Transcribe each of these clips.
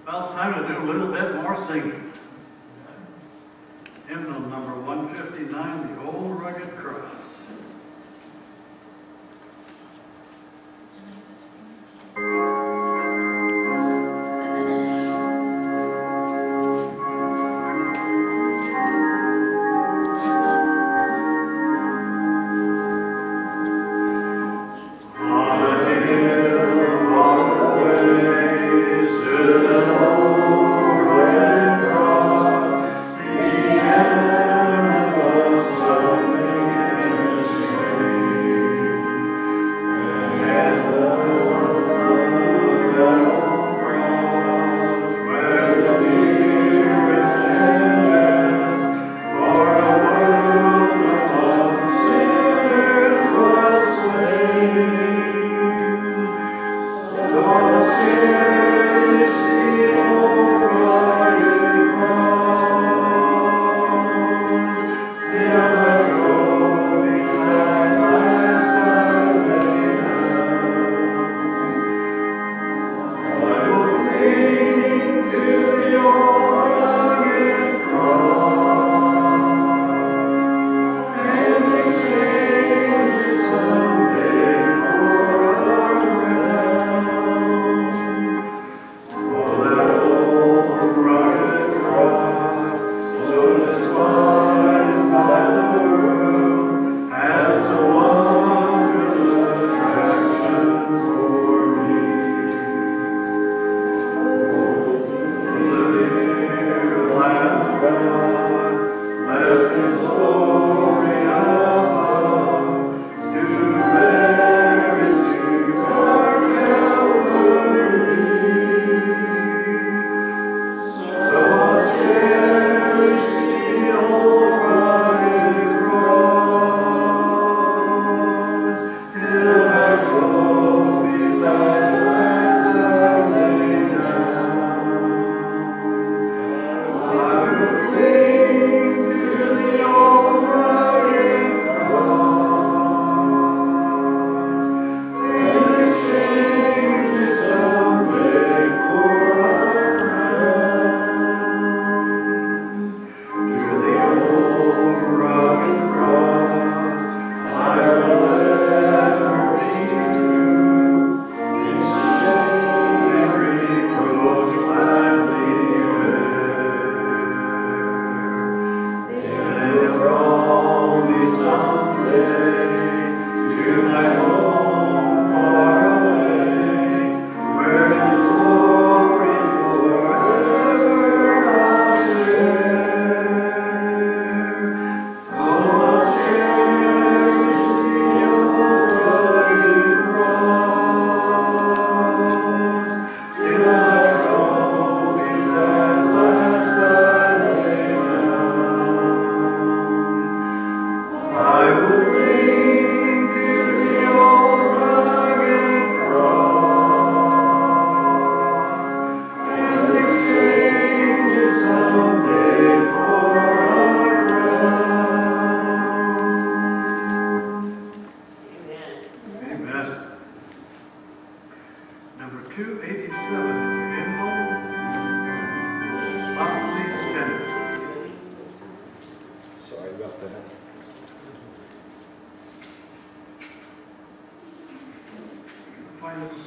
Well, it's time to do a little bit more singing. Hymnal number 159, The Old Rugged Cross.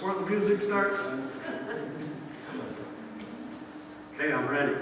Before the music starts. Okay, I'm ready.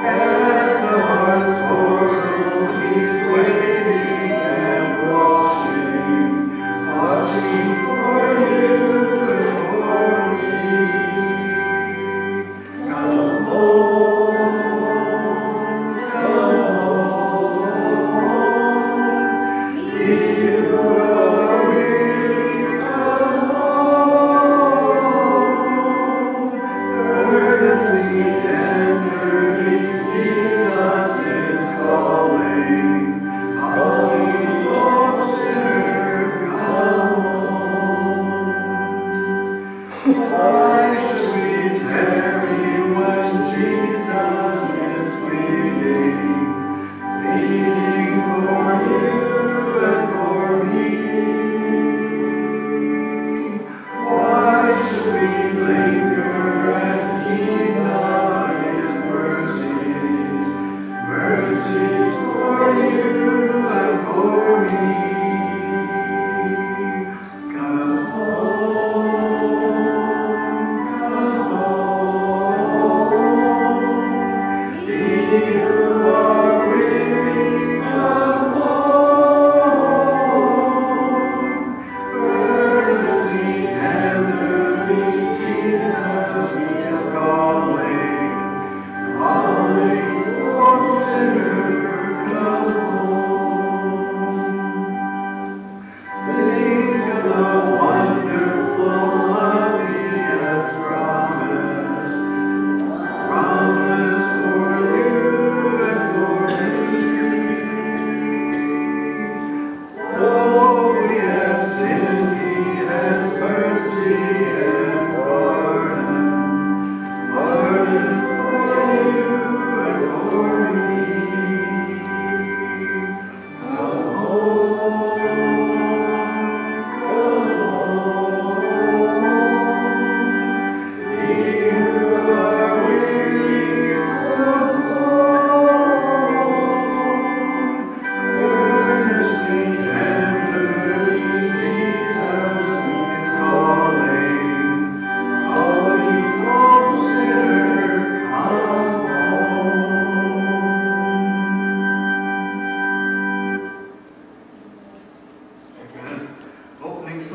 Yeah.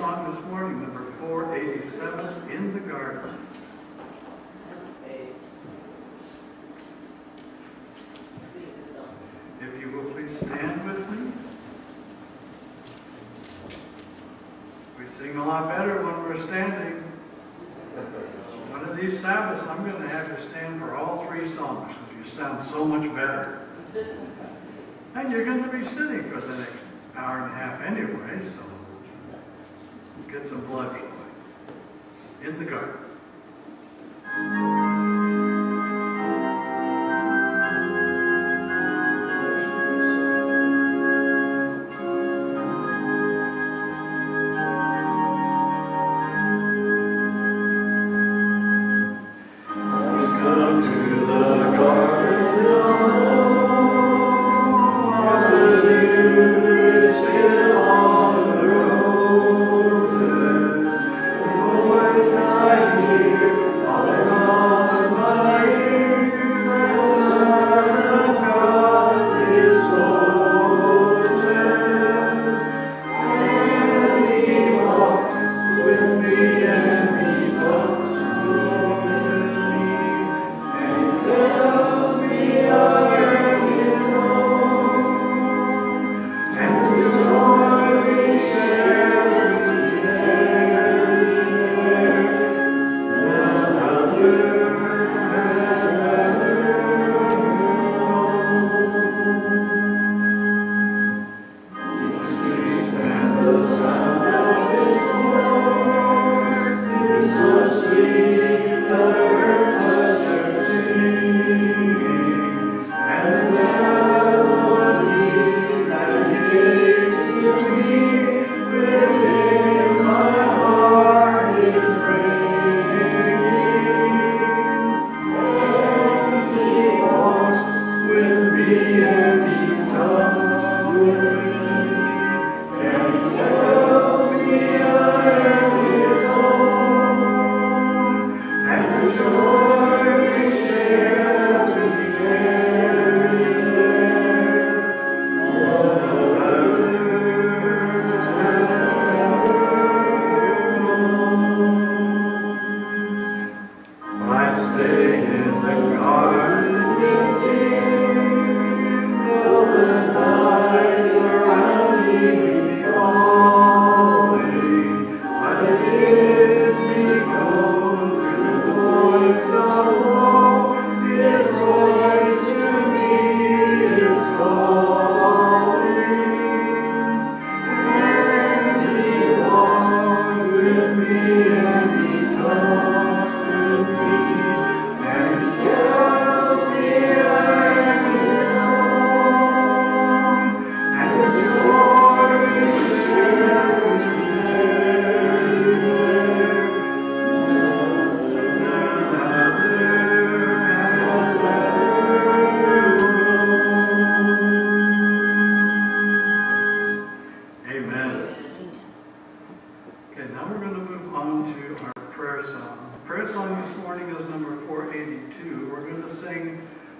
song this morning, number 487, In the Garden. If you will please stand with me. We sing a lot better when we're standing. One of these Sabbaths, I'm going to have you stand for all three songs because you sound so much better. And you're going to be sitting for the next hour and a half anyway, so let's get some blood flowing. In the Garden.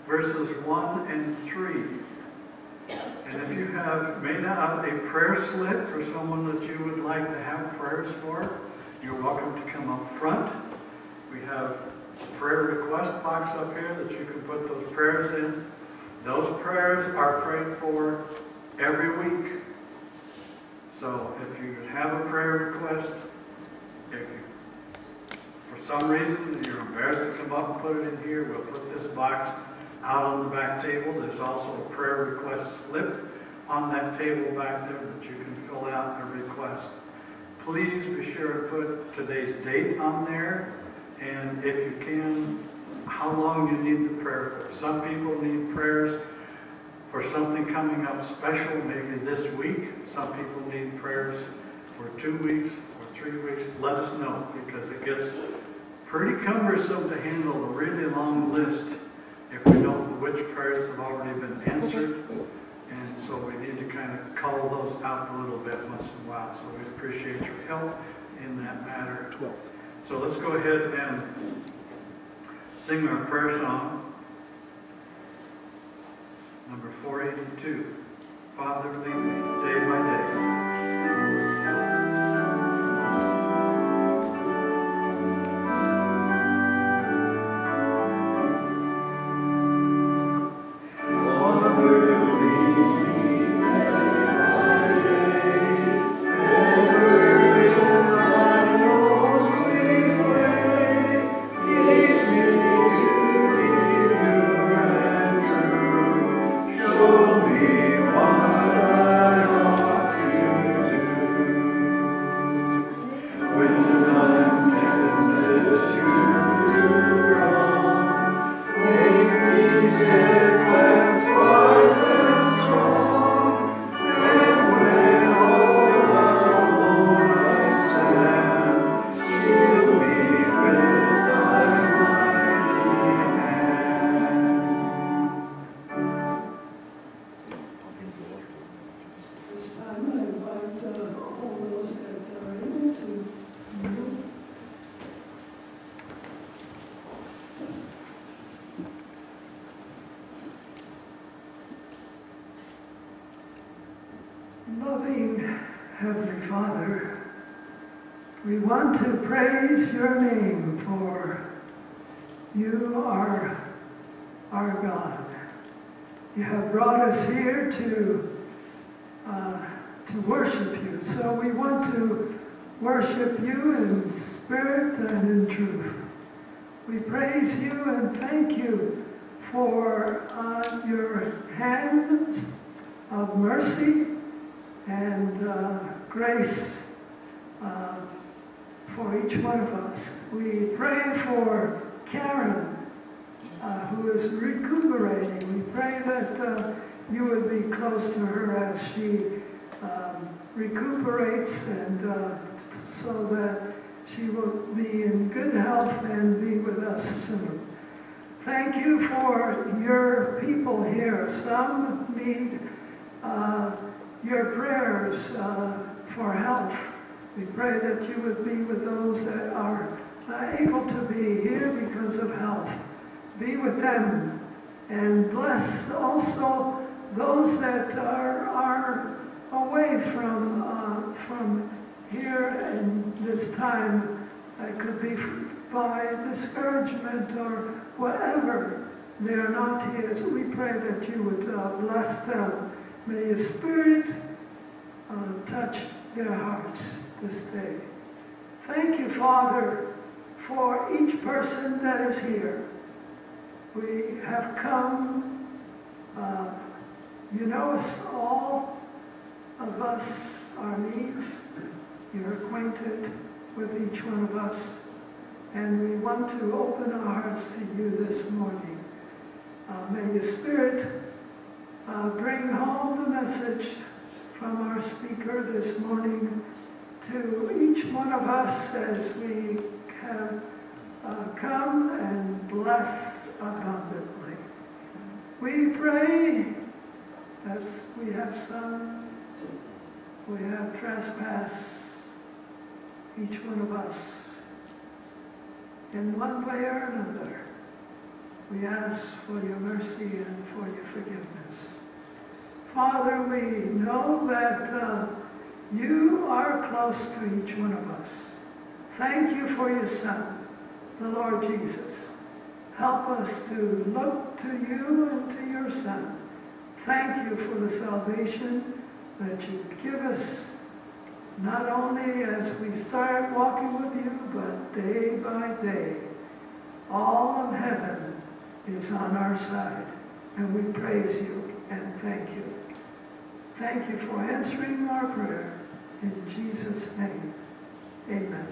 Verses 1 and 3. And if you have made out a prayer slip for someone that you would like to have prayers for, you're welcome to come up front. We have a prayer request box up here that you can put those prayers in. Those prayers are prayed for every week. So if you have a prayer request, if you, for some reason you're embarrassed to come up and put it in here, we'll put this box out on the back table. There's also a prayer request slip on that table back there that you can fill out a request. Please be sure to put today's date on there, and if you can, how long you need the prayer for. Some people need prayers for something coming up special, maybe this week. Some people need prayers for 2 weeks or 3 weeks. Let us know, because it gets pretty cumbersome to handle a really long list if we don't know which prayers have already been answered. And so we need to kind of cull those out a little bit once in a while. So we appreciate your help in that matter. 12. So let's go ahead and sing our prayer song, number 482. Father, lead me day by day. Loving Heavenly Father, we want to praise your name, for you are our God. You have brought us here to worship you. So we want to worship you in spirit and in truth. We praise you and thank you for your hands of mercy and grace for each one of us. We pray for Karen, who is recuperating. We pray that you would be close to her as she recuperates, and so that she will be in good health and be with us soon. Thank you for your people here. Some need your prayers for health. We pray that you would be with those that are able to be here because of health. Be with them and bless also those that are away from here and this time. It could be by discouragement or whatever. They are not here. So we pray that you would bless them. May your Spirit touch their hearts this day. Thank you, Father, for each person that is here. We have come, you know us all of us, our needs. You're acquainted with each one of us. And we want to open our hearts to you this morning. May your Spirit bring home the message from our speaker this morning to each one of us as we have come and blessed abundantly. We pray as we have sung, we have trespassed, each one of us, in one way or another. We ask for your mercy and for your forgiveness. Father, we know that you are close to each one of us. Thank you for your Son, the Lord Jesus. Help us to look to you and to your Son. Thank you for the salvation that you give us, not only as we start walking with you, but day by day. All of heaven is on our side, and we praise you and thank you. Thank you for answering our prayer. In Jesus' name, amen.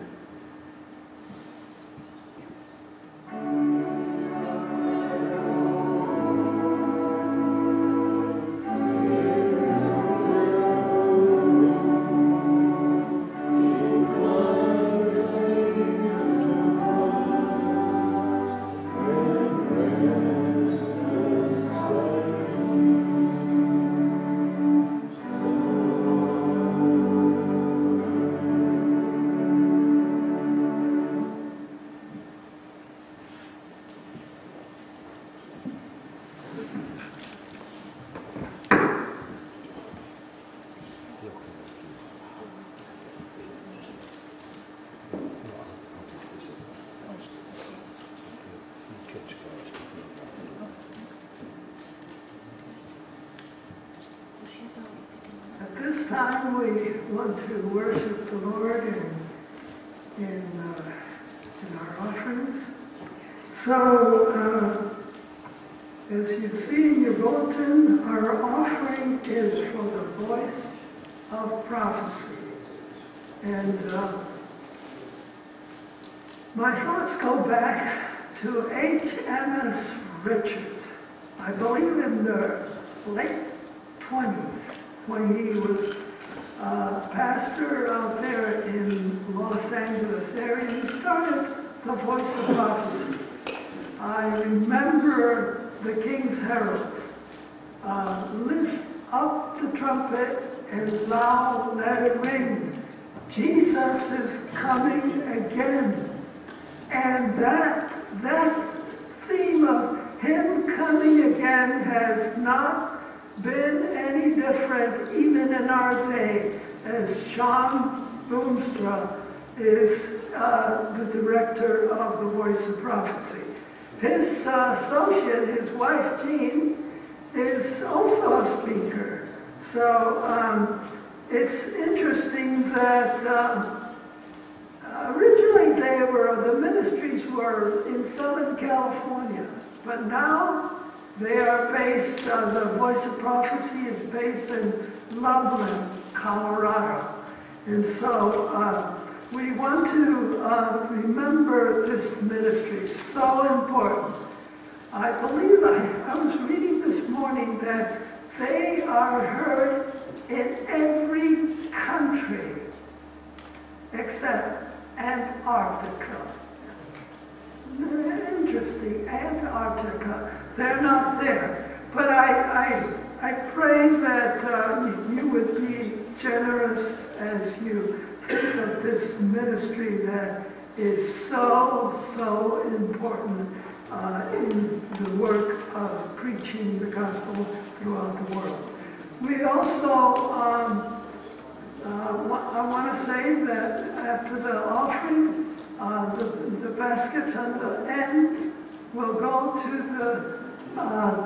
At this time, we want to worship the Lord in our offerings. So, as you see in your bulletin, our offering is for the voice of prophecy. And My thoughts go back to H.M.S. Richards, I believe in the late 20s, when he was pastor out there in Los Angeles area. He started the Voice of Prophecy. I remember the King's Herald, lift up the trumpet and loud let it ring. Jesus is coming again. And that theme of him coming again has not been any different even in our day, as Sean Boomstra is the director of the Voice of Prophecy. His associate, his wife Jean, is also a speaker. So it's interesting that originally the ministries were in Southern California, but now they are based, the Voice of Prophecy is based in Loveland, Colorado. And so we want to remember this ministry. It's so important. I believe I was reading this morning that they are heard in every country except Antarctica. Interesting, Antarctica. They're not there. But I pray that you would be generous as you think of this ministry that is so important in the work of preaching the gospel throughout the world. We also, I want to say that after the offering, the baskets on the end will go to the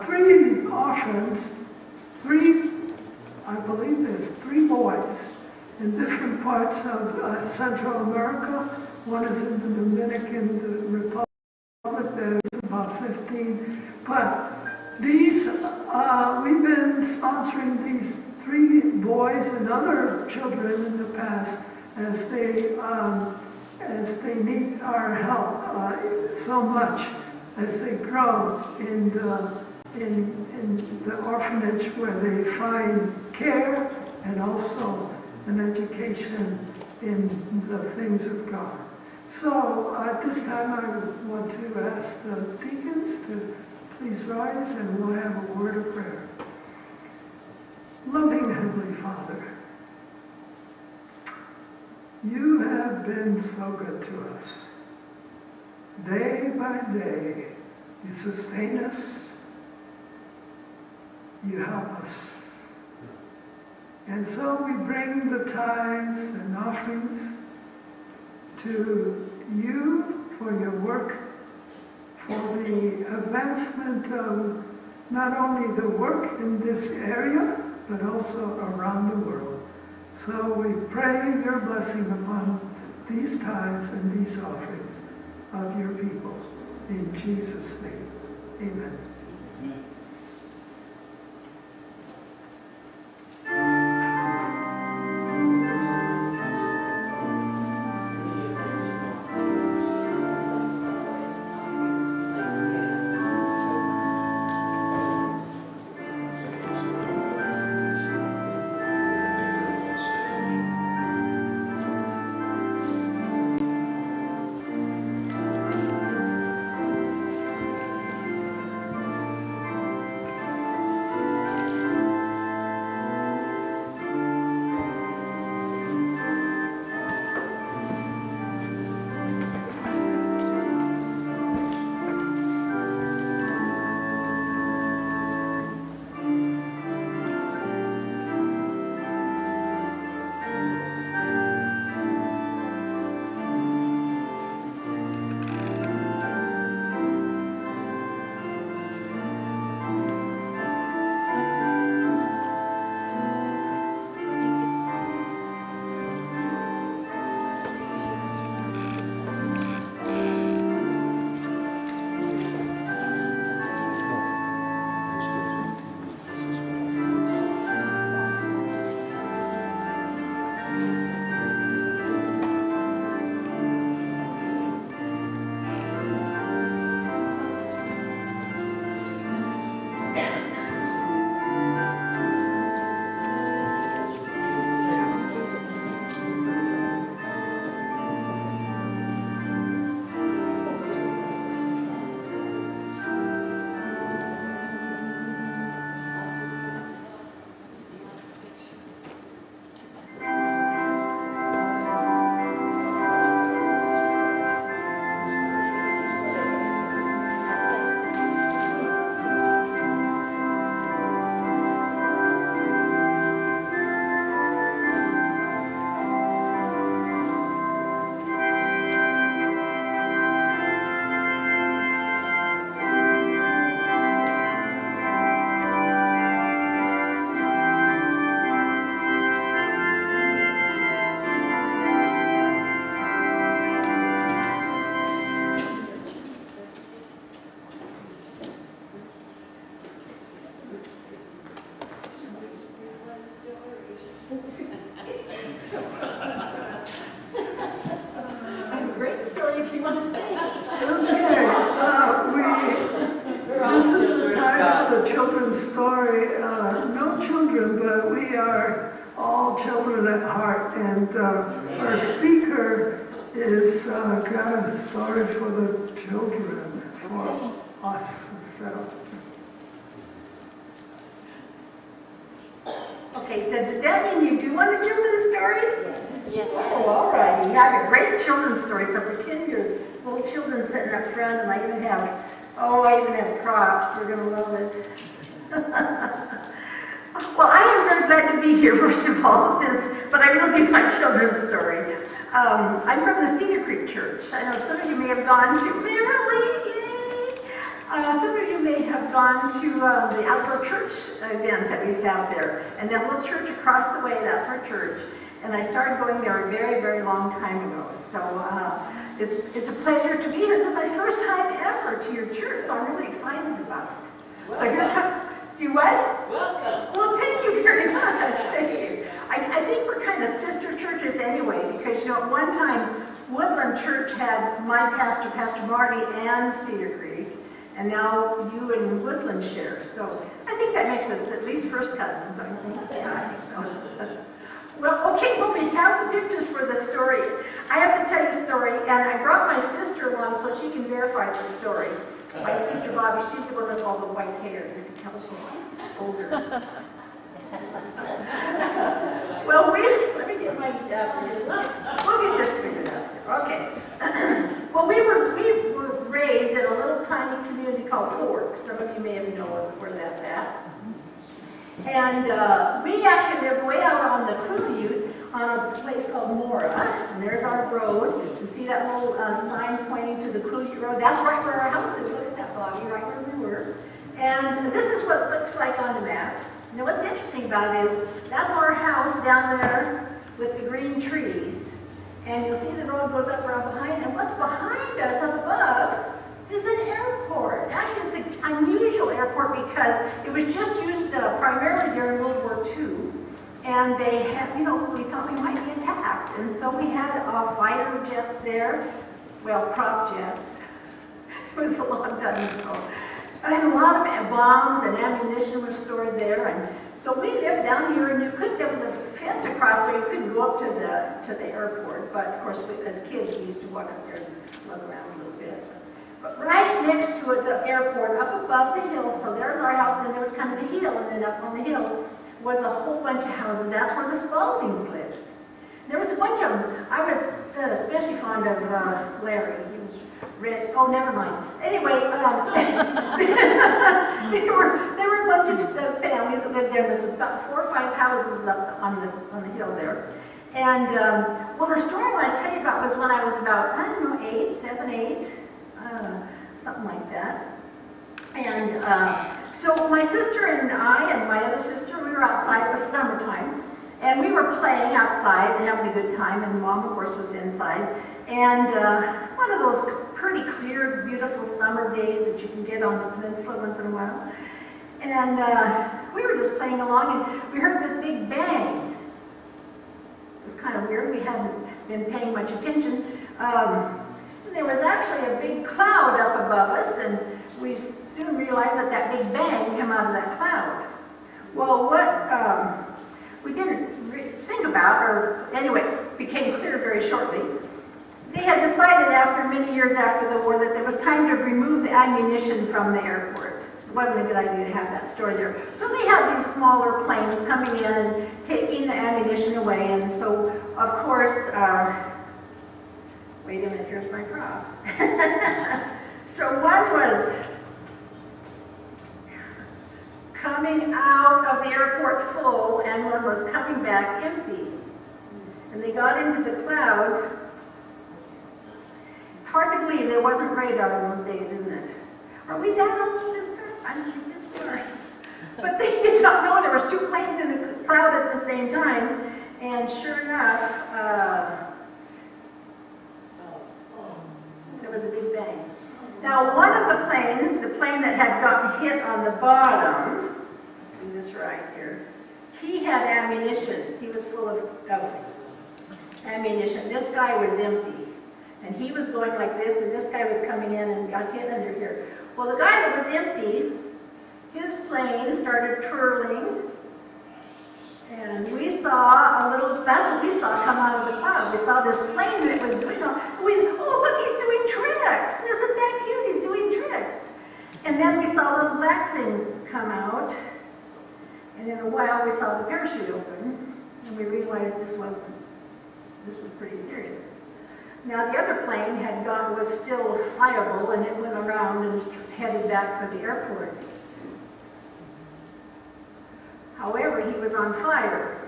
3 orphans, I believe there's 3 boys in different parts of Central America. One is in the Dominican Republic, there's about 15. But these, we've been sponsoring these 3 boys and other children in the past as they need our help so much as they grow in the orphanage, where they find care and also an education in the things of God. So at this time I want to ask the deacons to please rise, and we'll have a word of prayer. Loving Heavenly Father, you have been so good to us. Day by day, you sustain us, you help us. And so we bring the tithes and offerings to you for your work, for the advancement of not only the work in this area, but also around the world. So we pray your blessing upon these tithes and these offerings of your people. In Jesus' name, amen. children's story. No children, but we are all children at heart. And our speaker is got a story for the children, for us. So. Okay, so did that mean you do want a children's story? Yes. Yes. Oh, all right. You have a great children's story. So pretend you're little children sitting up front, and I even have props. You're going to love it. Well, I am very glad to be here, first of all, but I will give my children's story. I'm from the Cedar Creek Church. I know some of you may have gone to Maryland. Yay! Some of you may have gone to the outdoor church event that we have there. And that little church across the way, that's our church. And I started going there a very, very long time ago. So it's a pleasure to be here. This is my first time ever to your church, so I'm really excited about it. So here, do what? Welcome. Well, thank you very much. Thank you. I think we're kind of sister churches anyway, because at one time, Woodland Church had my pastor, Pastor Marty, and Cedar Creek, and now you and Woodland share. So I think that makes us at least first cousins. I think. Yeah, I think so. Well, okay, well, we have the pictures for the story. I have to tell you a story, and I brought my sister along so she can verify the story. My sister Bobby, she's the one with all the white hair. You can tell she's older. Well, let me get my we'll get this figured out. Okay. Well, we were raised in a little tiny community called Forks. Some of you may have known where that's at. And we actually lived way out on the Quileute on a place called Moor. And there's our road. You see that little sign pointing to the Quileute Road? That's right where our house is. Look at that, Bobby, right where we were. And this is what it looks like on the map. Now, what's interesting about it is that's our house down there with the green trees. And you'll see the road goes up around behind. And what's behind us up above is an airport. Actually, it's an unusual airport because it was just used primarily during World War II. And they had, we thought we might be attacked. And so we had fighter jets there, well, prop jets. It was a long time ago. And a lot of bombs and ammunition was stored there. And so we lived down here, and there was a fence across there. You couldn't go up to the airport. But of course, as kids, we used to walk up there and look around a little bit. But right next to it, the airport, up above the hill, so there's our house, and there was kind of a hill, and then up on the hill was a whole bunch of houses. That's where the Spaldings lived. There was a bunch of them. I was especially fond of Larry. He was red. Oh, never mind. Anyway, there were a bunch of families that lived there. There was about 4 or 5 houses up on the hill there. And well, the story I want to tell you about was when I was about 7, 8. Something like that. And so my sister and I and my other sister, we were outside. It was summertime. And we were playing outside and having a good time. And Mom, of course, was inside. And one of those pretty clear, beautiful summer days that you can get on the peninsula once in a while. And we were just playing along, and we heard this big bang. It was kind of weird. We hadn't been paying much attention. There was actually a big cloud up above us, and we soon realized that big bang came out of that cloud. Well, what we didn't think about, or anyway, became clear very shortly, they had decided after many years after the war that there was time to remove the ammunition from the airport. It wasn't a good idea to have that stored there. So they had these smaller planes coming in and taking the ammunition away, and so, of course, wait a minute, here's my props. So one was coming out of the airport full, and one was coming back empty. And they got into the cloud. It's hard to believe there wasn't radar in those days, isn't it? Are we that old, sister? I mean, yes, we are. But they did not know there was 2 planes in the cloud at the same time, and sure enough, there was a big bang. Now, one of the planes, the plane that had gotten hit on the bottom, let's do this right here, he had ammunition. He was full of ammunition. This guy was empty. And he was going like this, and this guy was coming in and got hit under here. Well, the guy that was empty, his plane started twirling, and we saw a little, that's what we saw come out of the cloud. We saw this plane that was doing, oh look, he's doing tricks. Isn't that cute? He's doing tricks. And then we saw a little black thing come out, and in a while we saw the parachute open, and we realized this was pretty serious. Now the other plane was still flyable, and it went around and headed back for the airport. However, he was on fire.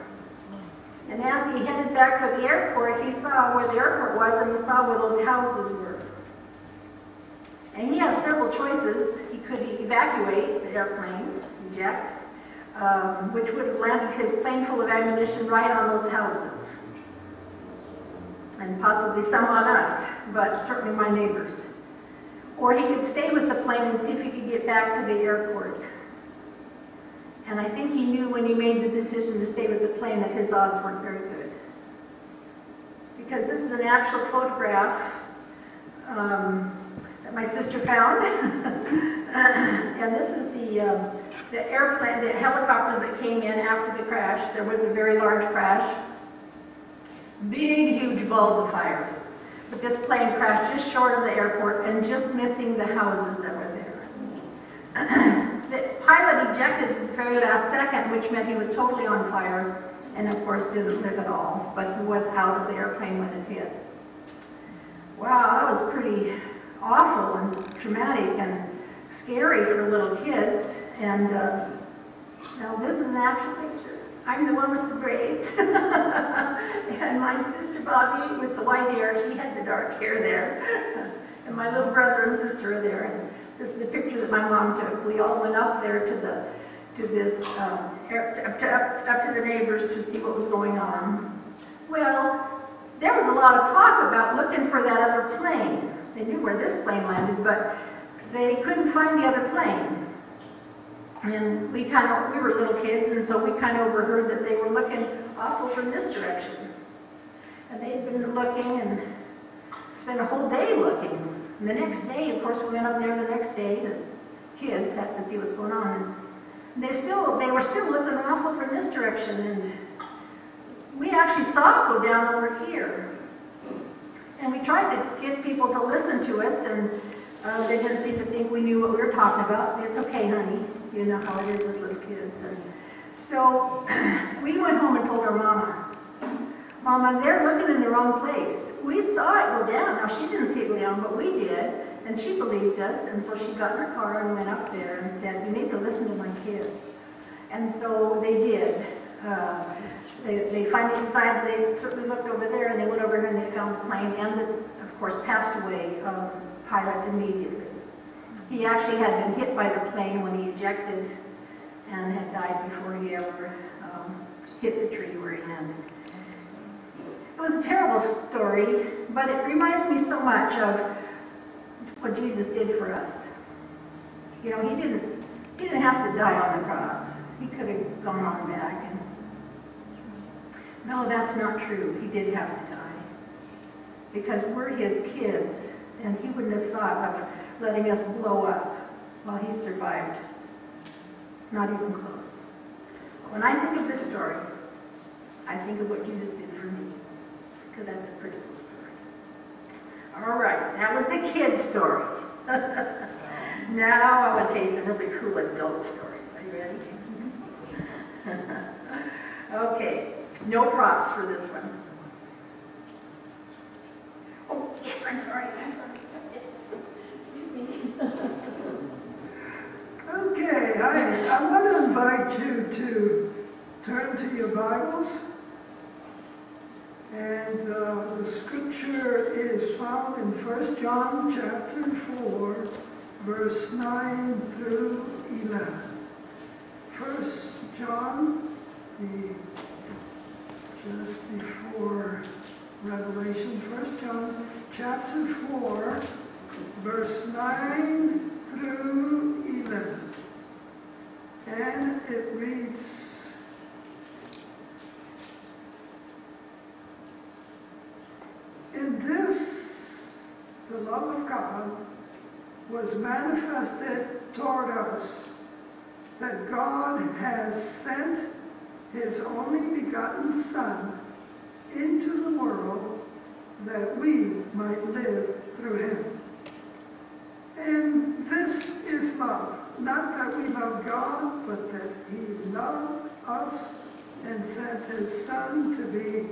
And as he headed back for the airport, he saw where the airport was, and he saw where those houses were. And he had several choices. He could evacuate the airplane, eject, which would have landed his plane full of ammunition right on those houses. And possibly some on us, but certainly my neighbors. Or he could stay with the plane and see if he could get back to the airport. And I think he knew when he made the decision to stay with the plane that his odds weren't very good. Because this is an actual photograph that my sister found. And this is the airplane, the helicopters that came in after the crash. There was a very large crash. Big, huge balls of fire. But this plane crashed just short of the airport and just missing the houses that were there. The pilot ejected at the very last second, which meant he was totally on fire, and of course didn't live at all, but he was out of the airplane when it hit. Wow, that was pretty awful and traumatic and scary for little kids. And now this is an actual picture. I'm the one with the braids. And my sister Bobby with the white hair, she had the dark hair there. And my little brother and sister are there. And this is a picture that my mom took. We all went up there up to the neighbors to see what was going on. Well, there was a lot of talk about looking for that other plane. They knew where this plane landed, but they couldn't find the other plane. And we were little kids, and so we kind of overheard that they were looking awful from this direction. And they'd been looking and spent a whole day looking. And the next day, of course, we went up there the next day, the kids had to see what's going on. And they were still looking awful from this direction. And we actually saw it go down over here. And we tried to get people to listen to us, and they didn't seem to think we knew what we were talking about. It's okay, honey. You know how it is with little kids. And so we went home and told our mama, Mama, they're looking in the wrong place. We saw it go down. Now, she didn't see it go down, but we did. And she believed us. And so she got in her car and went up there and said, you need to listen to my kids. And so they did. They finally decided, they certainly looked over there, and they went over here and they found the plane, and of course passed away pilot immediately. He actually had been hit by the plane when he ejected and had died before he ever hit the tree where he landed. It was a terrible story, but it reminds me so much of what Jesus did for us. You know, he didn't have to die on the cross. He could have gone on back. And no, that's not true. He did have to die. Because we're his kids, and he wouldn't have thought of letting us blow up while he survived. Not even close. When I think of this story, I think of what Jesus did for me. Because that's a pretty cool story. All right, that was the kid's story. Now I want to tell you some really cool adult stories. Are you ready? Okay, no props for this one. Oh, yes, I'm sorry. Excuse me. Okay, I want to invite you to turn to your Bibles. And the scripture is found in 1 John chapter 4, verse 9 through 11. 1 John, just before Revelation, 1 John chapter 4, verse 9 through 11. And it reads, in this, the love of God was manifested toward us, that God has sent his only begotten Son into the world that we might live through him. And this is love. Not that we love God, but that he loved us and sent his Son to be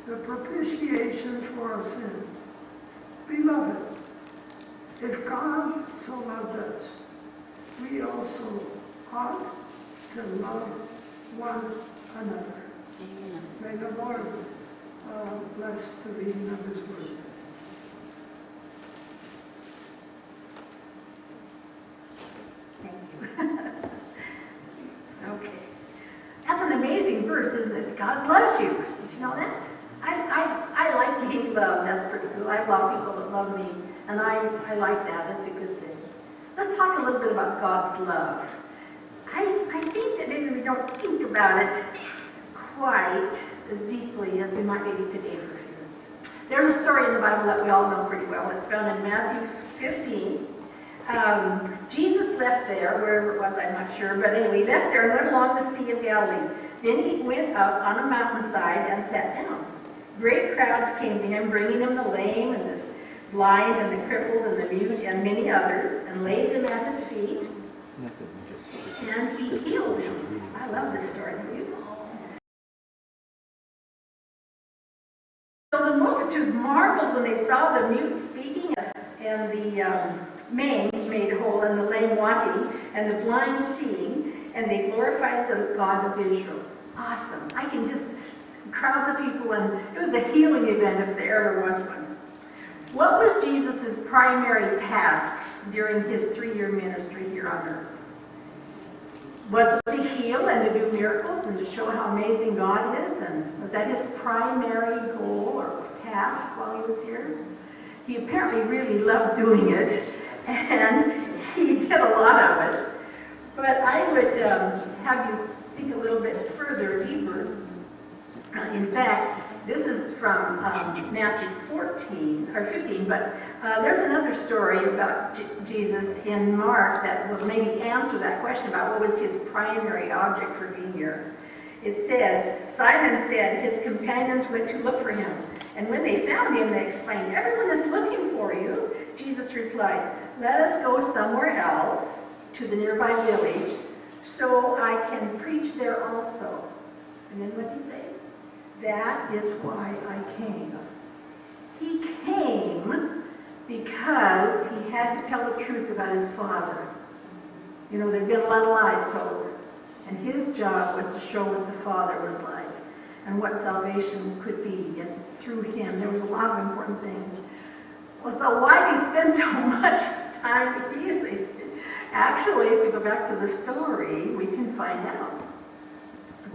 the propitiation for our sins. Beloved, if God so loved us, we also ought to love one another. Amen. May the Lord bless the reading of his word. Thank you. Okay. That's an amazing verse, isn't it? God loves you. Did you know that? I like being loved. That's pretty cool. I love people that love me, and I like that. That's a good thing. Let's talk a little bit about God's love. I think that maybe we don't think about it quite as deeply as we might maybe today for a few minutes. There's a story in the Bible that we all know pretty well. It's found in Matthew 15. Jesus left there, wherever it was, I'm not sure, but anyway, he left there and went along the Sea of Galilee. Then he went up on a mountainside and sat down. Great crowds came to him, bringing him the lame and the blind and the crippled and the mute and many others, and laid them at his feet, and he healed them. I love this story, don't you? So the multitude marveled when they saw the mute speaking and the maimed made whole and the lame walking and the blind seeing, and they glorified the God of Israel. Awesome. I can just, crowds of people, and it was a healing event if there ever was one. What was Jesus' primary task during his 3-year ministry here on earth? Was it to heal and to do miracles and to show how amazing God is? And was that his primary goal or task while he was here? He apparently really loved doing it, and he did a lot of it. But I would have you think a little bit further, deeper. In fact, this is from Matthew 14 or 15, but there's another story about Jesus in Mark that will maybe answer that question about what was his primary object for being here. It says, Simon said his companions went to look for him, and when they found him, they exclaimed, "Everyone is looking for you." Jesus replied, "Let us go somewhere else to the nearby village, so I can preach there also." And then what did he say? That is why I came. He came because he had to tell the truth about his Father. You know, there'd been a lot of lies told. And his job was to show what the Father was like and what salvation could be. And through him, there was a lot of important things. Well, so why do you spend so much time healing? Actually, if we go back to the story, we can find out.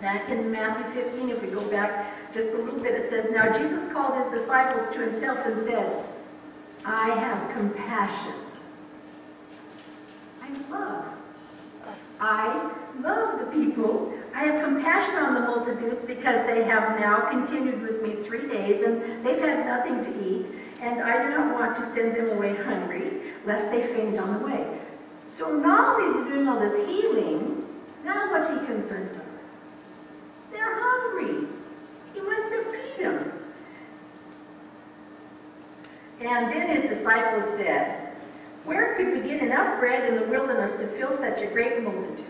Back in Matthew 15, if we go back just a little bit, it says, "Now Jesus called his disciples to himself and said, 'I have compassion.'" I love the people. "I have compassion on the multitudes because they have now continued with me 3 days and they've had nothing to eat, and I do not want to send them away hungry, lest they faint on the way." So not only is he doing all this healing, now what's he concerned about? They're hungry. He wants to feed them. And then his disciples said, "Where could we get enough bread in the wilderness to fill such a great multitude?"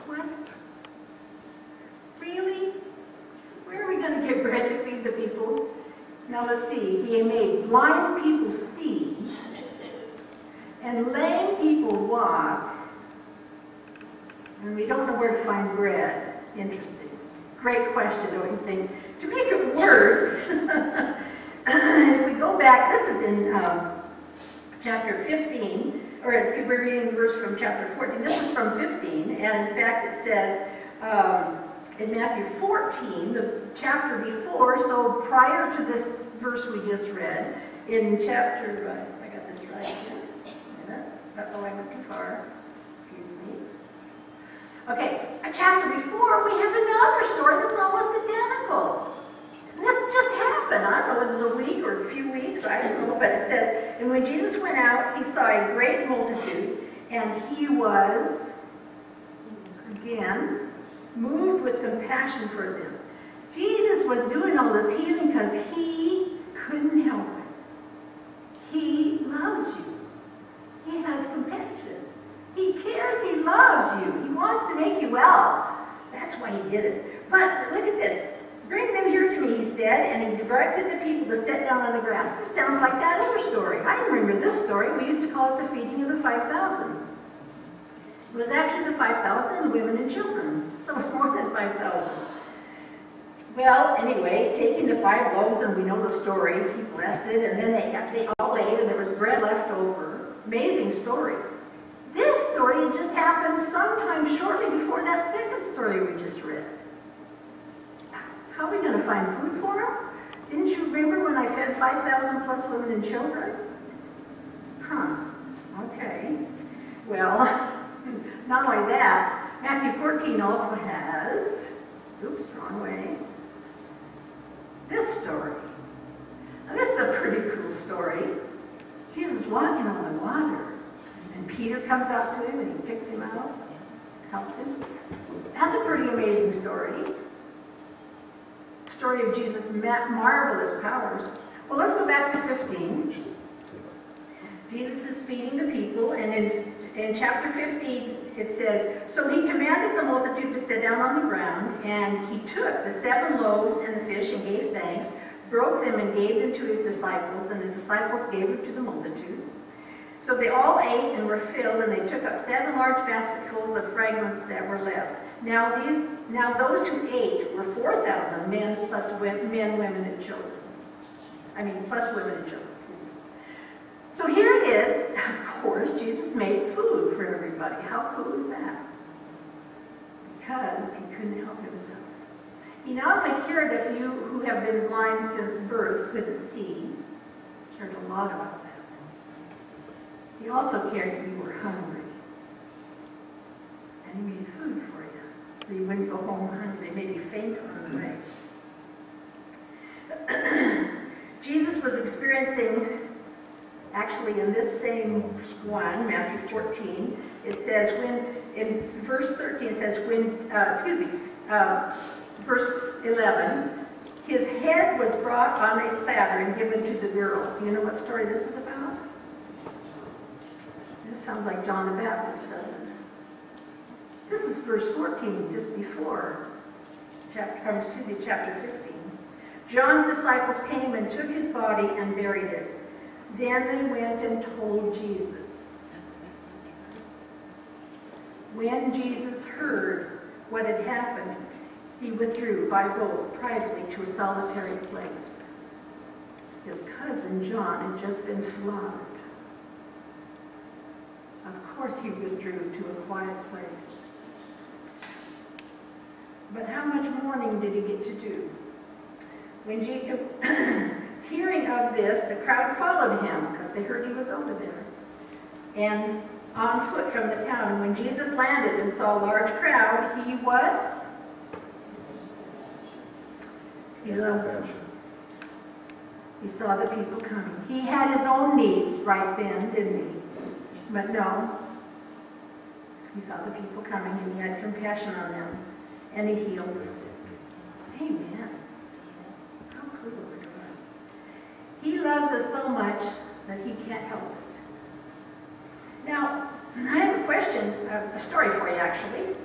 What? Really? Where are we going to get bread to feed the people? Now let's see. He made blind people see, and lame people walk, and we don't know where to find bread. Interesting. Great question, don't you think? To make it worse, if we go back, this is in chapter 15, or we're reading the verse from chapter 14. This is from 15, and in fact it says in Matthew 14, the chapter before, so prior to this verse we just read, in chapter, I got this right here, a minute. Uh-oh, I went too far. Excuse me. Okay, a chapter before, we have another story that's almost identical. This just happened. I don't know whether it was a week or a few weeks, I don't know, but it says, "And when Jesus went out, he saw a great multitude, and he was again, moved with compassion for them. Jesus was doing all this healing because he couldn't help it. He loves you. He has compassion. He cares. He loves you. He wants to make you well. That's why he did it. But look at this. Bring them here to me, he said, and he directed the people to sit down on the grass. This sounds like that other story. I remember this story. We used to call it the feeding of the 5,000. It was actually the 5,000 women and children. So it's more than 5,000. Well, anyway, taking the 5 loaves, and we know the story, he blessed it, and then they all ate, and there was bread left over. Amazing story. This story just happened sometime shortly before that second story we just read. How are we going to find food for them? Didn't you remember when I fed 5,000 plus women and children? Huh. Okay. Well, not only that, Matthew 14 also has, oops, wrong way, this story. Now, this is a pretty cool story. Jesus is walking on the water, and Peter comes out to him, and he picks him out, helps him. That's a pretty amazing story. Story of Jesus' marvelous powers. Well, let's go back to 15. Jesus is feeding the people, and in chapter 15 it says, so he commanded the multitude to sit down on the ground, and he took the 7 loaves and the fish and gave thanks, broke them and gave them to his disciples, and the disciples gave them to the multitude. So they all ate and were filled, and they took up 7 large basketfuls of fragments that were left. Now those who ate were 4,000 men, women, and children. Plus women and children. So here it is. Of course, Jesus made food for everybody. How cool is that? Because he couldn't help himself. He not only cared if you who have been blind since birth couldn't see, cared a lot about that. He also cared if you were hungry. And he made food for you. So you wouldn't go home hungry. They made you faint on the way. Jesus was experiencing, actually in this same one, Matthew 14, it says in verse 13, it says verse 11, his head was brought on a platter and given to the girl. Do you know what story this is about? This sounds like John the Baptist, doesn't it? This is verse 14, just before chapter 15. John's disciples came and took his body and buried it. Then they went and told Jesus. When Jesus heard what had happened, he withdrew by boat privately to a solitary place. His cousin John had just been slaughtered. Of course he withdrew to a quiet place. But how much mourning did he get to do? When Jacob, hearing of this, the crowd followed him because they heard he was over there, and on foot from the town. And when Jesus landed and saw a large crowd, he what? He saw the people coming. He had his own needs right then, didn't he? But no, he saw the people coming and he had compassion on them, and he healed the sick. Amen. How cool is God? He loves us so much that he can't help it. Now, I have a question, a story for you actually.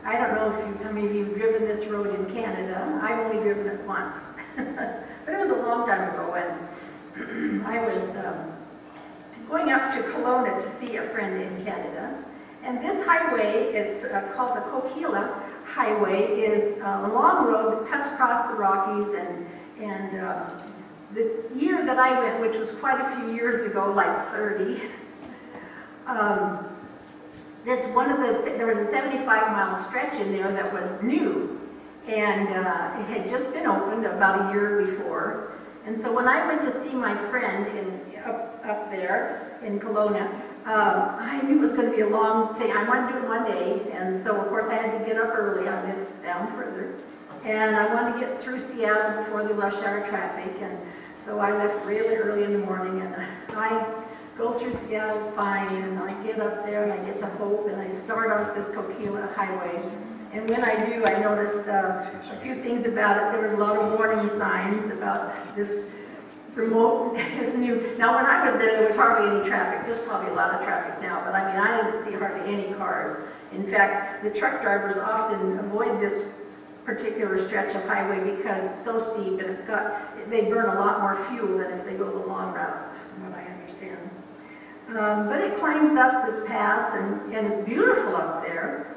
I don't know how many of you have driven this road in Canada. I've only driven it once. But it was a long time ago, and I was going up to Kelowna to see a friend in Canada. And this highway, it's called the Coquille Highway, is a long road that cuts across the Rockies. And the year that I went, which was quite a few years ago, like 30, there was a 75-mile stretch in there that was new, and it had just been opened about a year before. And so when I went to see my friend up there in Kelowna, I knew it was going to be a long thing. I wanted to do it one day, and so of course I had to get up early. I lived down further, and I wanted to get through Seattle before the rush hour traffic, and so I left really early in the morning, and go through Seattle fine, and I get up there and I get to Hope, and I start off this Coquila highway. And when I do, I noticed a few things about it. There was a lot of warning signs about this remote, this new. Now, when I was there was hardly any traffic. There's probably a lot of traffic now, but I mean, I didn't see hardly any cars. In fact, the truck drivers often avoid this particular stretch of highway because it's so steep and they burn a lot more fuel than if they go the long route, from what I understand. But it climbs up this pass, and it's beautiful up there.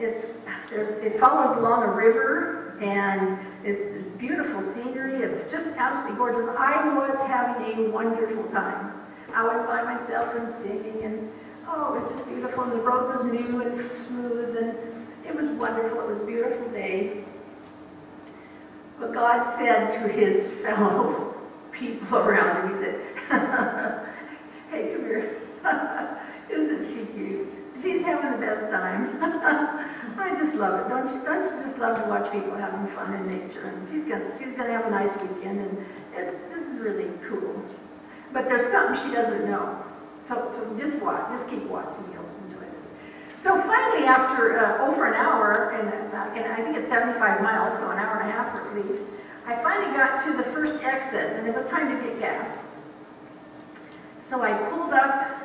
It follows along a river, and it's beautiful scenery. It's just absolutely gorgeous. I was having a wonderful time. I was by myself and singing, and oh, it was just beautiful. And the road was new and smooth, and it was wonderful. It was a beautiful day. But God said to his fellow people around him, he said, hey, come here. Isn't she cute? She's having the best time. I just love it. Don't you just love to watch people having fun in nature? And she's gonna have a nice weekend, and this is really cool. But there's something she doesn't know. So just watch, just keep watching. You'll enjoy this. So finally, after over an hour, and I think it's 75 miles, so an hour and a half at least, I finally got to the first exit, and it was time to get gas. So I pulled up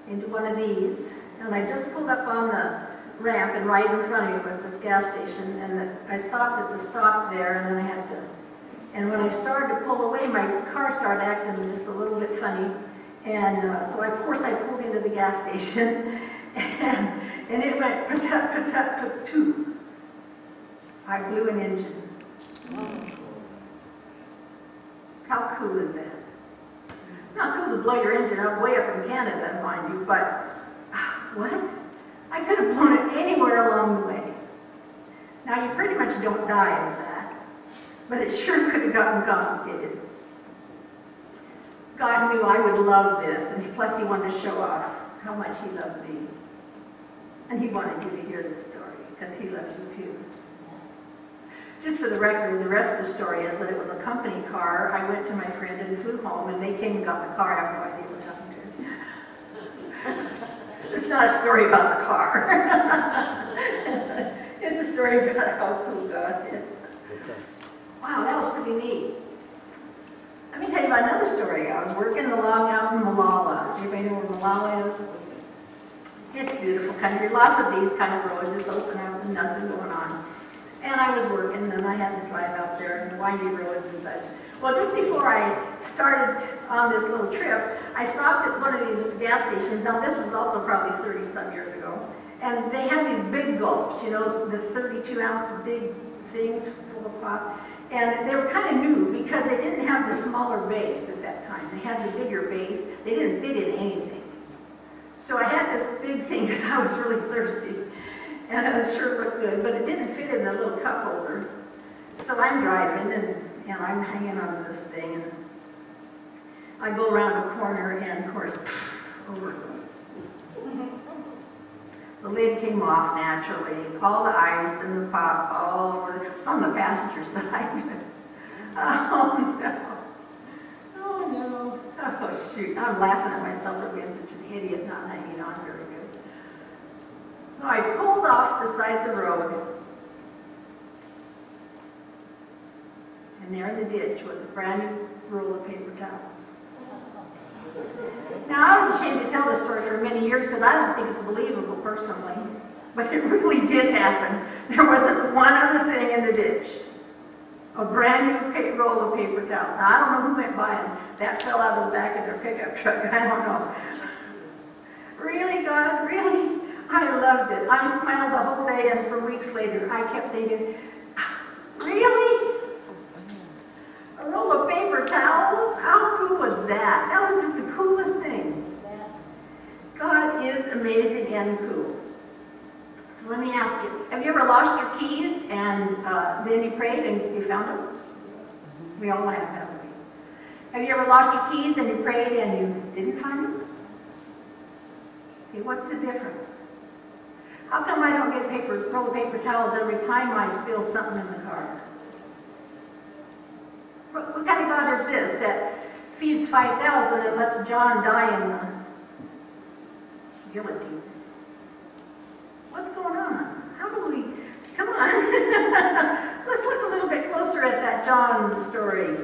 into one of these, and I just pulled up on the ramp, and right in front of me was this gas station, and I stopped at the stop there, and then I had to, and when I started to pull away, my car started acting just a little bit funny, and so of course I pulled into the gas station, and it went patut, patut, patut. I blew an engine. How cool is that? Not cool to blow your engine up way up in Canada, mind you, but what? I could have blown it anywhere along the way. Now, you pretty much don't die of that, but it sure could have gotten complicated. God knew I would love this, and plus he wanted to show off how much he loved me. And he wanted you to hear the story, because he loves you too. Just for the record, the rest of the story is that it was a company car. I went to my friend and flew home, and they came and got the car. I have no idea what happened to it. It's not a story about the car. It's a story about how cool God is. Wow, that was pretty neat. Let me tell you about another story. I was working along out in Malala. Anybody know where Malala is? It's beautiful country. Lots of these kind of roads just open up and nothing going on. And I was working, and I had to drive out there and windy roads and such. Well, just before I started on this little trip, I stopped at one of these gas stations. Now, this was also probably 30-some years ago. And they had these big gulps, you know, the 32-ounce big things full of pop. And they were kind of new because they didn't have the smaller base at that time. They had the bigger base. They didn't fit in anything. So I had this big thing because I was really thirsty. And it sure looked good, but it didn't fit in the little cup holder. So I'm driving, and I'm hanging on to this thing, and I go around the corner, and of course, over it goes. The lid came off naturally, all the ice and the pop all over. It's on the passenger side. Oh no. Oh no. Oh shoot. I'm laughing at myself for being such an idiot, not hanging on very good. So I pulled off beside the road, and there in the ditch was a brand new roll of paper towels. Now, I was ashamed to tell this story for many years because I don't think it's believable personally, but it really did happen. There wasn't one other thing in the ditch. A brand new roll of paper towels. Now, I don't know who went by and that fell out of the back of their pickup truck. I don't know. Really, God? Really? I loved it. I smiled the whole day, and for weeks later, I kept thinking, really? A roll of paper towels? How cool was that? That was just the coolest thing. God is amazing and cool. So let me ask you, have you ever lost your keys and then you prayed and you found them? We all have, haven't we? Have you ever lost your keys and you prayed and you didn't find them? Okay, what's the difference? How come I don't get roll of paper towels every time I spill something in the car? What kind of God is this? feeds 5,000 and lets John die in the guillotine. What's going on? How do we, come on. Let's look a little bit closer at that John story.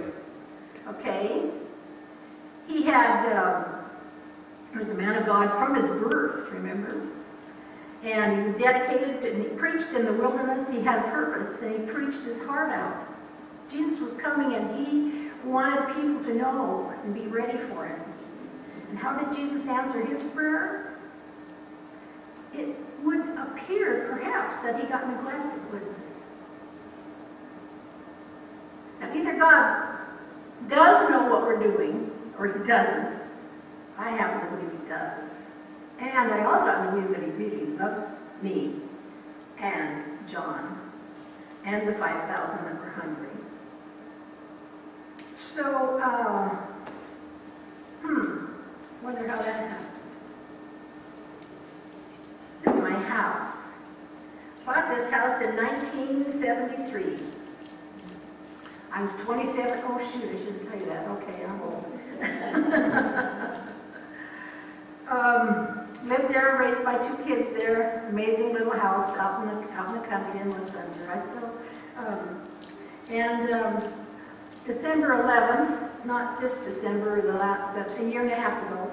Okay? He was a man of God from his birth, remember? And he was dedicated and he preached in the wilderness. He had purpose and he preached his heart out. Jesus was coming and he wanted people to know and be ready for him. And how did Jesus answer his prayer? It would appear, perhaps, that he got neglected, wouldn't it? Now, either God does know what we're doing, or he doesn't. I happen to believe he does. And I also believe that he really loves me and John and the 5,000 that were hungry. So, wonder how that happened. This is my house. Bought this house in 1973. I was 27. Oh shoot, I shouldn't tell you that. Okay, I'm old. Lived there, raised my 2 kids there. Amazing little house out in the country in the center. I still, December 11th, not this December, but a year and a half ago,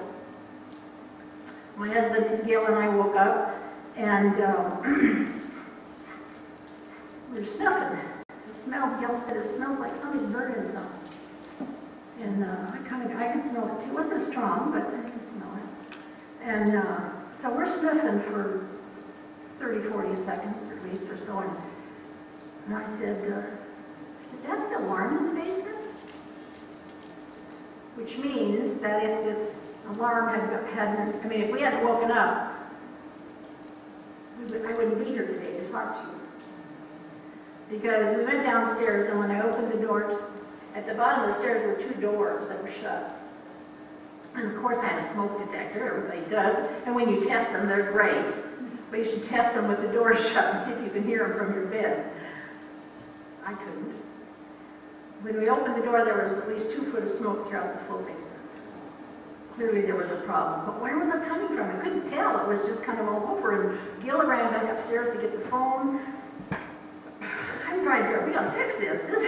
my husband Gil and I woke up and we were snuffing. Gil said, it smells like somebody's burning something. And I can smell it too. It wasn't strong, but I can smell it. And so we're sniffing for 30, 40 seconds at least or so. And I said, is that an alarm in the basement? Which means that if this alarm if we hadn't woken up, I wouldn't be here today to talk to you. Because we went downstairs, and when I opened the door, at the bottom of the stairs were 2 doors that were shut. And of course I had a smoke detector, everybody does, and when you test them, they're great. But you should test them with the doors shut and see if you can hear them from your bed. I couldn't. When we opened the door, there was at least 2 foot of smoke throughout the full basement. Clearly there was a problem. But where was it coming from? I couldn't tell. It was just kind of all over. And Gil ran back upstairs to get the phone. I'm trying to figure out, we gotta fix this. This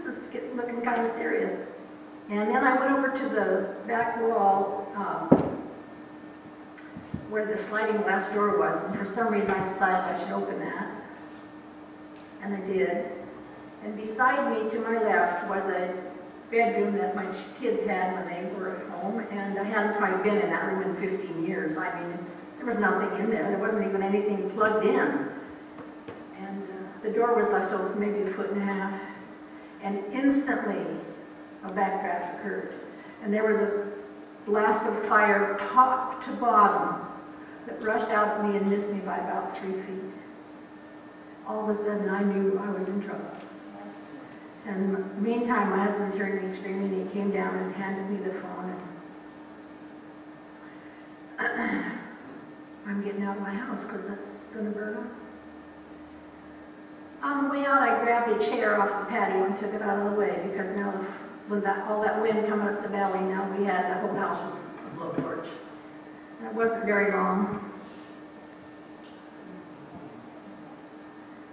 is looking kind of serious. And then I went over to the back wall where the sliding glass door was, and for some reason I decided I should open that. And I did. And beside me, to my left, was a bedroom that my kids had when they were at home, and I hadn't probably been in that room in 15 years. I mean, there was nothing in there. There wasn't even anything plugged in. And the door was left open maybe 1.5 feet. And instantly, a backdraft occurred. And there was a blast of fire top to bottom that rushed out at me and missed me by about 3 feet. All of a sudden, I knew I was in trouble. And in the meantime, my husband's hearing me screaming. He came down and handed me the phone. And I'm getting out of my house because that's going to burn up. On the way out, I grabbed a chair off the patio and took it out of the way because now, with all that wind coming up the valley, now the whole house was a blowtorch. And it wasn't very long.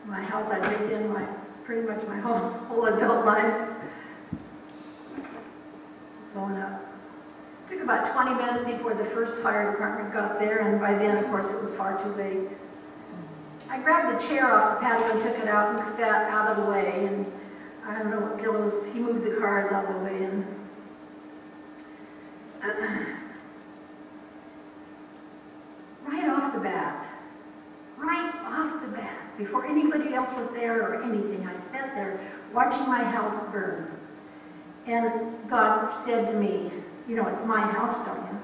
My house I lived in pretty much my whole adult life. It's going up. It took about 20 minutes before the first fire department got there, and by then, of course, it was far too late. I grabbed a chair off the patio and took it out and sat out of the way, and I don't know what Gil was, he moved the cars out of the way, and right off the bat, before anybody else was there or anything, I sat there watching my house burn. And God said to me, you know, it's my house, don't you?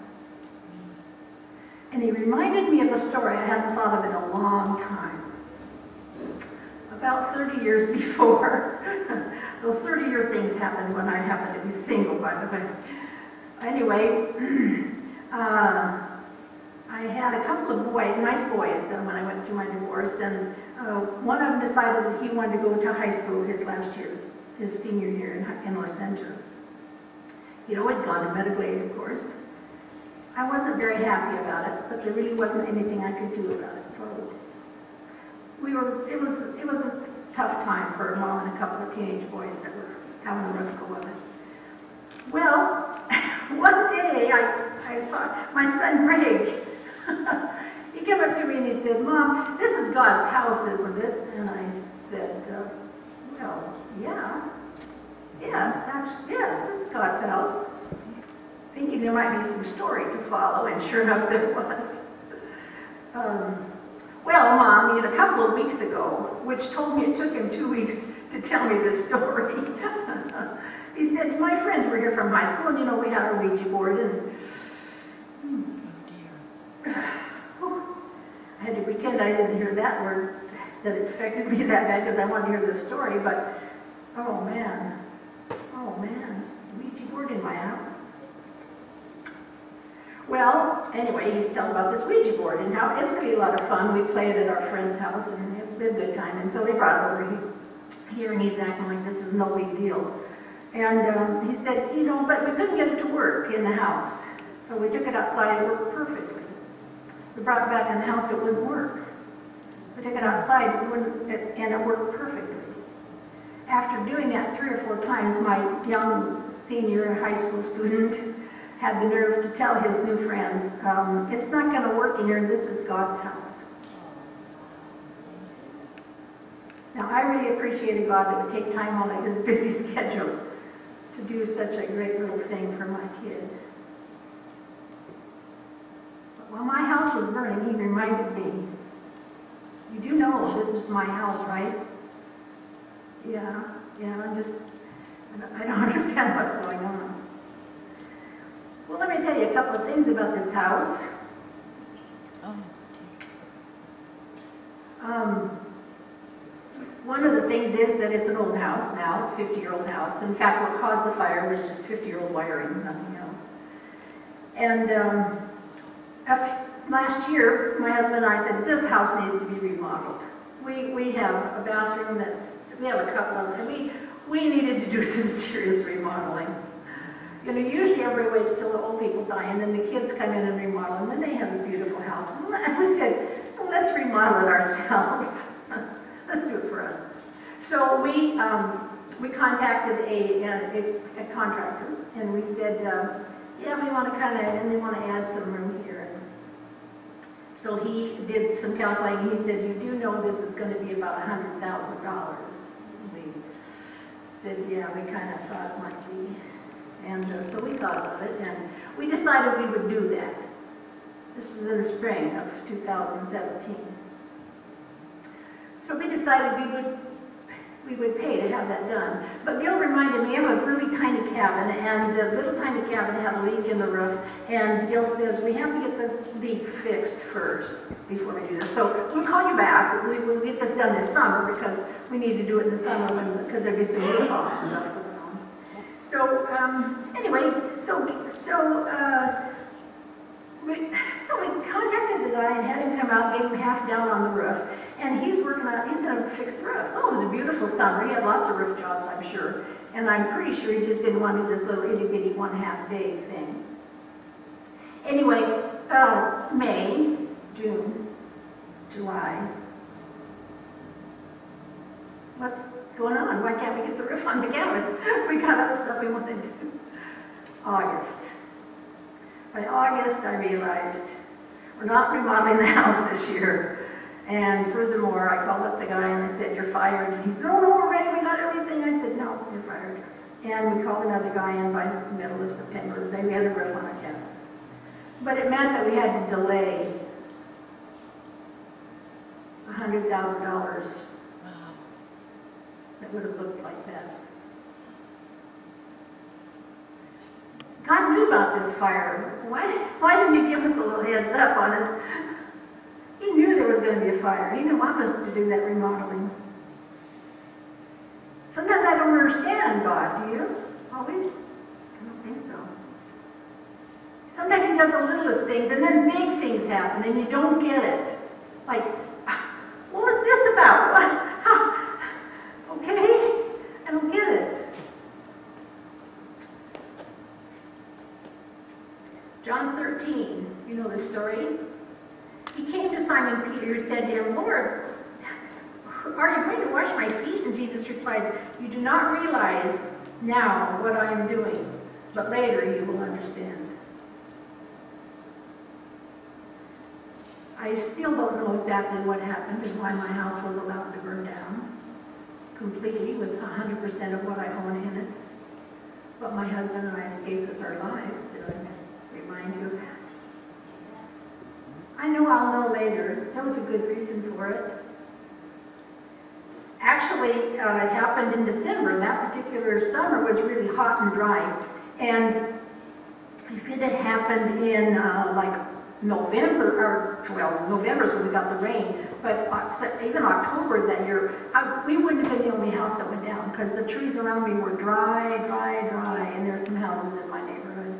And he reminded me of a story I hadn't thought of in a long time. About 30 years before. Those 30-year things happened when I happened to be single, by the way. Anyway, I had a couple of nice boys, then when I went through my divorce, and one of them decided that he wanted to go to high school his last year, his senior year in La Center. He'd always gone to medical aid, of course. I wasn't very happy about it, but there really wasn't anything I could do about it. So it was a tough time for a mom and a couple of teenage boys that were having a rough go of it. Well, one day I thought, my son Greg, he came up to me and he said, "Mom, this is God's house, isn't it?" And I said, "Well, yeah. Yes, actually, yes, this is God's house." Thinking there might be some story to follow, and sure enough there was. Well, Mom, a couple of weeks ago, which told me it took him 2 weeks to tell me this story. He said, "My friends were here from high school, and we had our Ouija board, and I had to pretend I didn't hear that word, that it affected me that bad, because I wanted to hear the story, but oh man, Ouija board in my house." Well, anyway, he's telling about this Ouija board and how it's really a lot of fun. We play it at our friend's house, and it's been a good time. And so they brought it over here, and he's acting like this is no big deal. And he said, but we couldn't get it to work in the house. So we took it outside, it worked perfectly. We brought it back in the house, it wouldn't work. We took it outside, and it worked perfectly. After doing that 3 or 4 times, my young senior high school student had the nerve to tell his new friends, "It's not going to work in here, this is God's house." Now, I really appreciated God that would take time out of his busy schedule to do such a great little thing for my kid. But while my house was burning, he reminded me, "You do know this is my house, right?" Yeah, I don't understand what's going on. Well, let me tell you a couple of things about this house. One of the things is that it's an old house now. It's a 50-year-old house. In fact, what caused the fire was just 50-year-old wiring, nothing else. And last year, my husband and I said, this house needs to be remodeled. We have a bathroom we have a couple of them, and we needed to do some serious remodeling. Usually everybody waits till the old people die, and then the kids come in and remodel, and then they have a beautiful house. And we said, well, let's remodel it ourselves. Let's do it for us. So we contacted a contractor, and we said, yeah, we want to add some room here. So he did some calculating. He said, "You do know this is going to be about $100,000. We said, yeah, we kind of thought it might be. And so we thought about it, and we decided we would do that. This was in the spring of 2017. So we decided we would pay to have that done. But Gil reminded me, I have a really tiny cabin, and the little tiny cabin had a leak in the roof, and Gil says, we have to get the leak fixed first before we do this. So we'll call you back. We'll get this done this summer, because we need to do it in the summer because there'll be some roof off stuff going on. So anyway, so we contacted the guy and had him come out, gave him half down on the roof, and he's going to fix the roof. Oh, it was a beautiful summer. He had lots of roof jobs, I'm sure. And I'm pretty sure he just didn't want to do this little itty-bitty 1/2 day thing. Anyway, May, June, July. What's going on? Why can't we get the roof on the cabin? We got other stuff we wanted to do. August. By August, I realized we're not remodeling the house this year. And furthermore, I called up the guy and I said, "You're fired." And he said, "No, we're ready, we got everything." I said, "No, you're fired." And we called another guy in by the middle of September. Then we had a roof on our cabin. But it meant that we had to delay $100,000 that would have looked like that. God knew about this fire. Why didn't he give us a little heads up on it? He knew there was going to be a fire. He didn't want us to do that remodeling. Sometimes I don't understand God, do you? Always? I don't think so. Sometimes he does the littlest things, and then big things happen, and you don't get it. Like, what was this about? What? Okay? I don't get it. John 13, you know the story? He came to Simon Peter, who said to him, Lord, are you going to wash my feet? And Jesus replied, you do not realize now what I am doing, but later you will understand. I still don't know exactly what happened and why my house was allowed to burn down completely with 100% of what I own in it. But my husband and I escaped with our lives. Did I remind you of that? I know I'll know later. There was a good reason for it. Actually, it happened in December. That particular summer was really hot and dry. And if it had happened in like November, November's when we got the rain, but even October that year, we wouldn't have been the only house that went down because the trees around me were dry, and there's some houses in my neighborhood.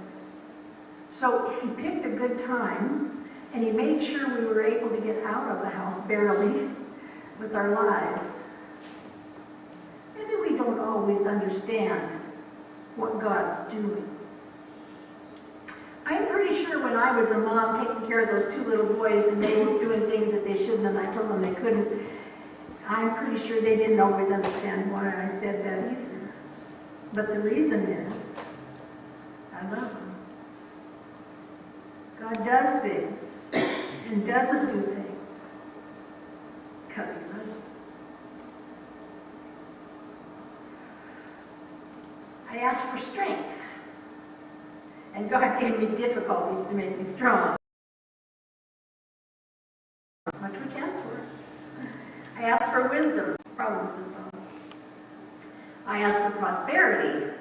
So he picked a good time, and he made sure we were able to get out of the house barely with our lives. Maybe we don't always understand what God's doing. I'm pretty sure when I was a mom taking care of those two little boys and they were doing things that they shouldn't and I told them they couldn't, I'm pretty sure they didn't always understand why I said that either. But the reason is, I love them. God does things and doesn't do things because he loves them. I asked for strength. And God gave me difficulties to make me strong. What would you ask for? I asked for wisdom, problems to solve. I asked for prosperity,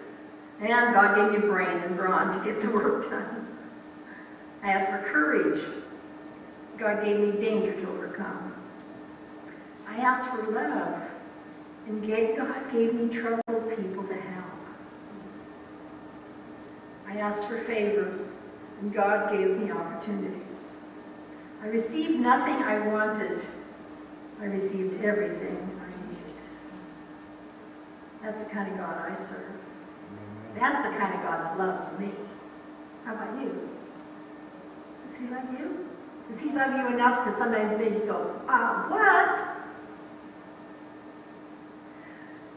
and God gave me brain and brawn to get the work done. I asked for courage. God gave me danger to overcome. I asked for love, and God gave me troubled people to help. I asked for favors, and God gave me opportunities. I received nothing I wanted. I received everything I needed. That's the kind of God I serve. That's the kind of God that loves me. How about you? Does he love you? Does he love you enough to sometimes make you go, what?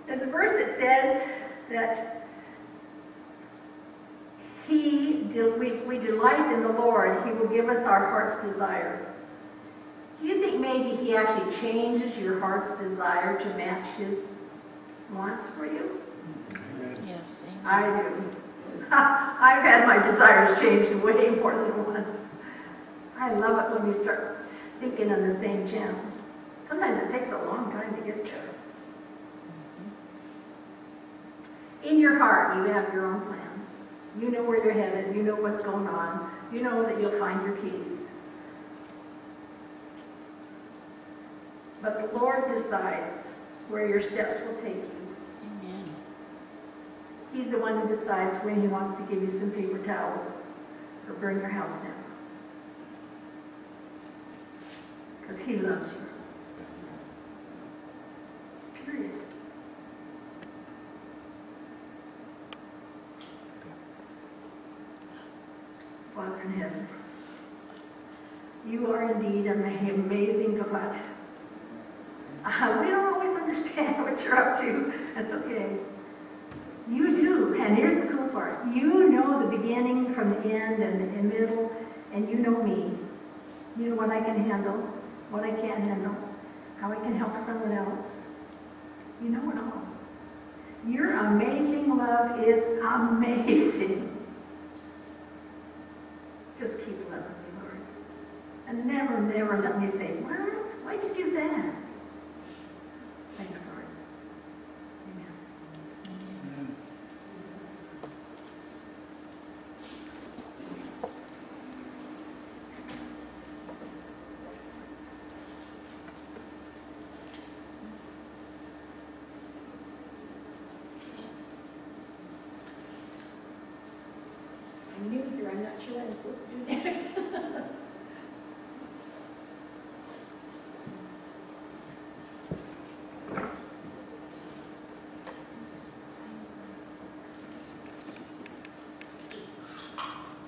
There's a verse that says that we delight in the Lord, he will give us our heart's desire. Do you think maybe he actually changes your heart's desire to match his wants for you? Yes. I do. I've had my desires changed way more than once. I love it when we start thinking on the same channel. Sometimes it takes a long time to get there. In your heart, you have your own plans. You know where you're headed. You know what's going on. You know that you'll find your keys. But the Lord decides where your steps will take you. Amen. He's the one who decides when he wants to give you some paper towels or burn your house down. Because he loves you. Period. Father in heaven, you are indeed an amazing God. We don't always understand what you're up to. That's okay. You do, and here's the cool part. You know the beginning from the end and the middle, and you know me. You know what I can handle, what I can't handle, how I can help someone else. You know it all. Your amazing love is amazing. Just keep loving me, Lord. And never, never let me say, what? Why'd you do that? Thanks, Lord. Amen. I'm new here. I'm not sure what I'm supposed to do next.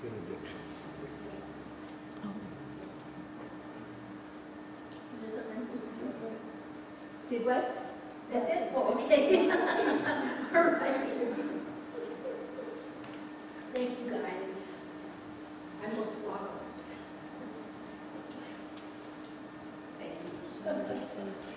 Benediction. Do what? That's it? Oh, okay. All right. Thank you, guys. I most love Thank you.